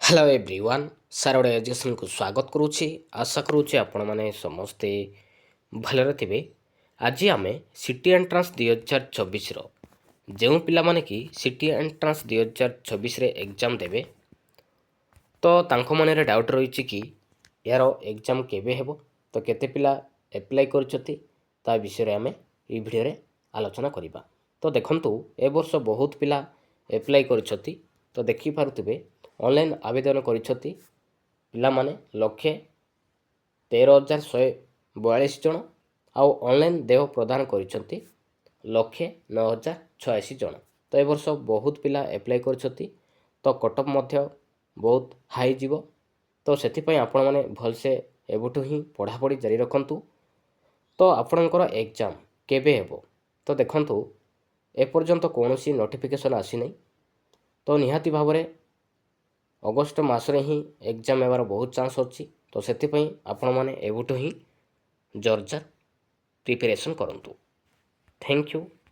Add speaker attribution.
Speaker 1: Hello everyone सारोड education को स्वागत करुच्ची आशा करुच्ची आपण मैंने समस्ते भलरे थे। आज आम सिटी एंट्रांस 2024 जो पिला माने कि सिटी एंट्रांस 2024 एग्जाम देवे तो तांको मन डाउट रही कि यार एग्जाम केबे हेबो तो केते पिला एप्लाई करछथि ता विषय आम ये भिडियो रे आलोचना करिबा। तो देखंतु ए वर्ष बहुत पिला एप्लाई करछथि तो देखि पारुथिबे ऑनलाइन आवेदन करिछथि पिला माने लक्षे 13,142 जन आउ ऑनलाइन देह प्रदान करिछथि लक्षे 9,086 जन। तो ए वर्ष बहुत पिला एप्लाई करिछथि तो कटअप मध्य बहुत हाई जीवो। तो सेथिपई आपण माने भलसे एबुठु ही पढ़ापढ़ी जारी रखंतु। तो आपणकर एग्जाम केबे हेबो तो देखंतु एपर्यंत कौनसी नोटिफिकेशन आसी नहीं। तो निहाती भावरे अगस्ट मासरे ही एग्जाम हेबार बहुत चांस अच्छी। तो सेथिपई आपण माने एबुठु ही जोरजार प्रिपरेशन करंतु। Thank you.